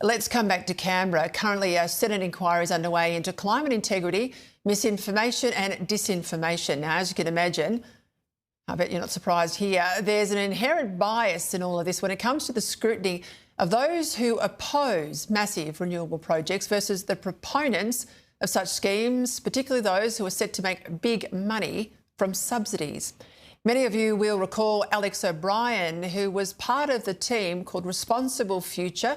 Let's come back to Canberra. Currently, a Senate inquiry is underway into climate integrity, misinformation and disinformation. Now, as you can imagine, I bet you're not surprised here, there's an inherent bias in all of this when it comes to the scrutiny of those who oppose massive renewable projects versus the proponents of such schemes, particularly those who are set to make big money from subsidies. Many of you will recall Alex O'Brien, who was part of the team called Responsible Future,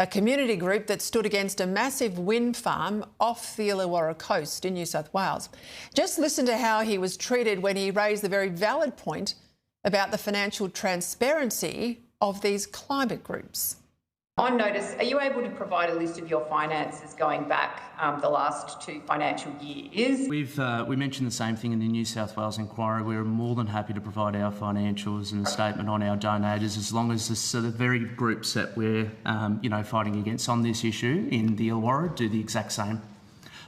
a community group that stood against a massive wind farm off the Illawarra coast in New South Wales. Just listen to how he was treated when he raised the very valid point about the financial transparency of these climate groups. On notice, are you able to provide a list of your finances going back the last 2 financial years? We mentioned the same thing in the New South Wales inquiry. We're more than happy to provide our financials and a statement on our donators, as long as the very groups that we're fighting against on this issue in the Illawarra do the exact same.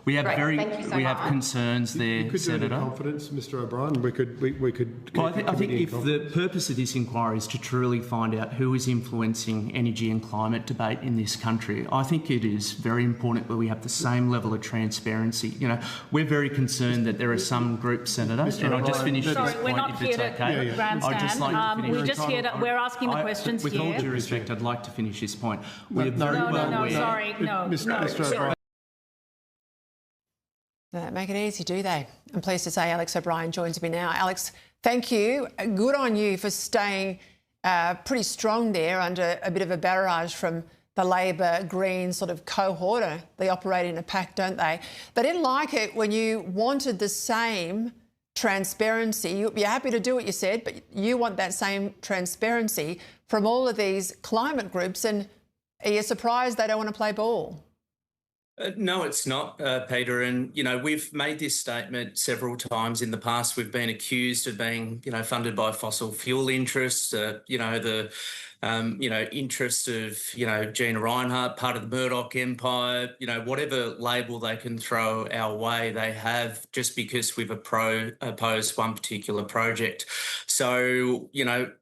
We have have concerns there, you could Senator. Do it in confidence, Mr. O'Brien. We could. Well, I think if the purpose of this inquiry is to truly find out who is influencing energy and climate debate in this country, I think it is very important that we have the same level of transparency. You know, we're very concerned that there are some groups, Senator, and I'll just finish this point we're not if here it's to okay. grandstand. I'd just like to finish. We're just here to, we're asking the questions with here. With all due respect, I'd like to finish this point. No, sorry, no. Mr. O'Brien. Make it easy, do they? I'm pleased to say Alex O'Brien joins me now. Alex, thank you. Good on you for staying pretty strong there under a bit of a barrage from the Labor Green sort of cohort. They operate in a pack, don't they? They didn't like it when you wanted the same transparency. You're happy to do what you said, but you want that same transparency from all of these climate groups. And are you surprised they don't want to play ball? No, it's not, Peter. And, we've made this statement several times in the past. We've been accused of being, funded by fossil fuel interests, the interest of, Gina Rinehart, part of the Murdoch empire, whatever label they can throw our way, they have, just because we've opposed one particular project. So,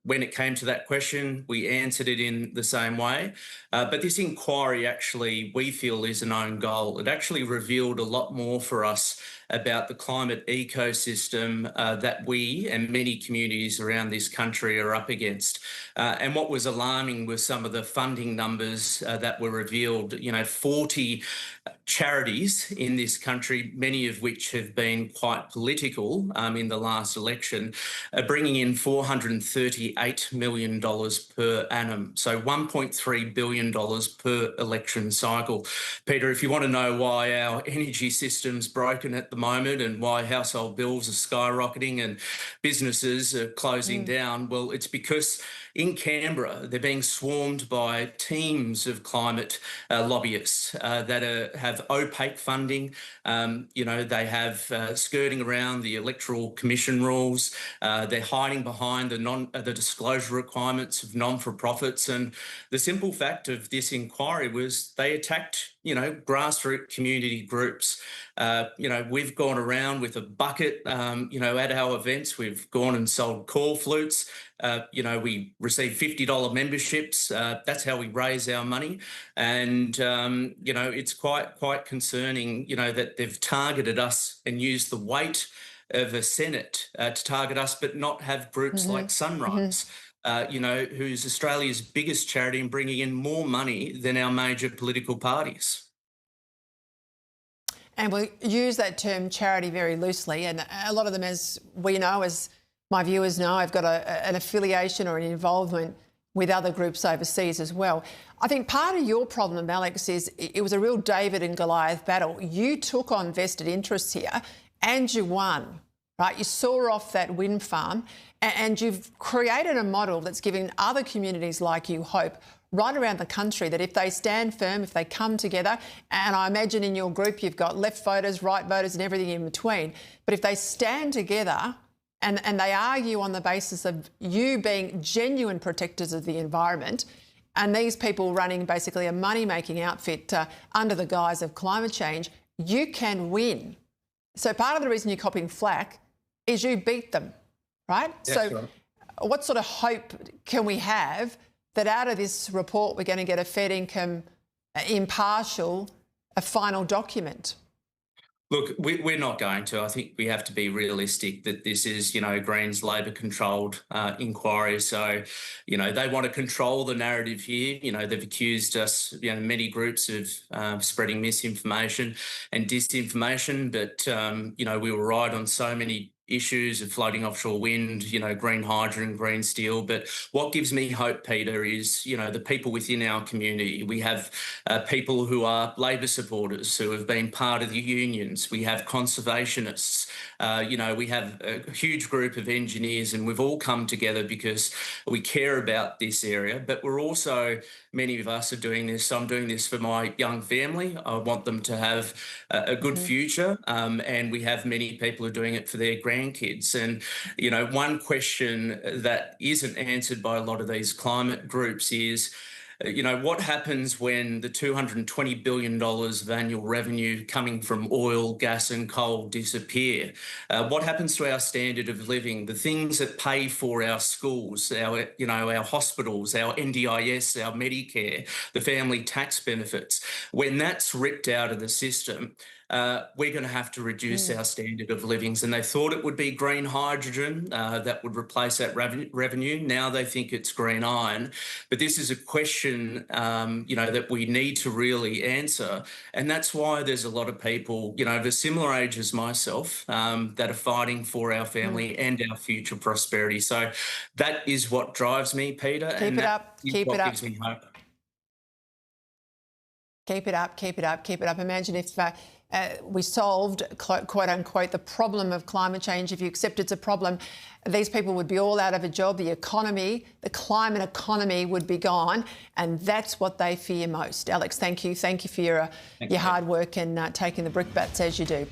when it came to that question, we answered it in the same way. But this inquiry actually, we feel, is an own goal. It actually revealed a lot more for us about the climate ecosystem that we and many communities around this country are up against. And what was alarming was some of the funding numbers that were revealed. 40 charities in this country, many of which have been quite political in the last election, are bringing in $438 million per annum, so $1.3 billion per election cycle. Peter, if you want to know why our energy system's broken at the moment and why household bills are skyrocketing and businesses are closing down, well, it's because in Canberra, they're being swarmed by teams of climate lobbyists that have opaque funding. They have skirting around the Electoral Commission rules. They're hiding behind the disclosure requirements of non-for-profits. And the simple fact of this inquiry was they attacked grassroots community groups. We've gone around with a bucket, at our events. We've gone and sold call flutes. We receive $50 memberships. That's how we raise our money. And, it's quite concerning, that they've targeted us and used the weight of a Senate to target us, but not have groups like Sunrise, who's Australia's biggest charity and bringing in more money than our major political parties. And we use that term charity very loosely, and a lot of them, as we know, as my viewers know, have got an affiliation or an involvement with other groups overseas as well. I think part of your problem, Alex, is it was a real David and Goliath battle. You took on vested interests here and you won, right? You saw off that wind farm and you've created a model that's giving other communities like you hope right around the country that if they stand firm, if they come together, and I imagine in your group you've got left voters, right voters and everything in between, but if they stand together and they argue on the basis of you being genuine protectors of the environment and these people running basically a money-making outfit under the guise of climate change, you can win. So part of the reason you're copying flack is you beat them, right? Yes, so sure. What sort of hope can we have that out of this report we're going to get a Fed income impartial, a final document? Look, we're not going to. I think we have to be realistic that this is, Greens Labor-controlled inquiry. So, they want to control the narrative here. They've accused us, many groups of spreading misinformation and disinformation. But, we were right on so many issues of floating offshore wind, green hydrogen, green steel. But what gives me hope, Peter, is, the people within our community. We have people who are Labor supporters who have been part of the unions. We have conservationists. We have a huge group of engineers, and we've all come together because we care about this area. But we're also, many of us are doing this. I'm doing this for my young family. I want them to have a good future. And we have many people who are doing it for their grandkids. And, one question that isn't answered by a lot of these climate groups is, what happens when the $220 billion of annual revenue coming from oil, gas and coal disappear? What happens to our standard of living, the things that pay for our schools, our hospitals, our NDIS, our Medicare, the family tax benefits? When that's ripped out of the system, we're going to have to reduce our standard of livings. And they thought it would be green hydrogen that would replace that revenue. Now they think it's green iron. But this is a question, that we need to really answer. And that's why there's a lot of people, of a similar age as myself, that are fighting for our family and our future prosperity. So that is what drives me, Peter. Keep it up. Keep it up. Gives me hope. Keep it up, keep it up, keep it up. Imagine if we solved, quote unquote, the problem of climate change. If you accept it's a problem, these people would be all out of a job. The economy, the climate economy would be gone. And that's what they fear most. Alex, thank you. Thank you for your hard work and taking the brickbats as you do.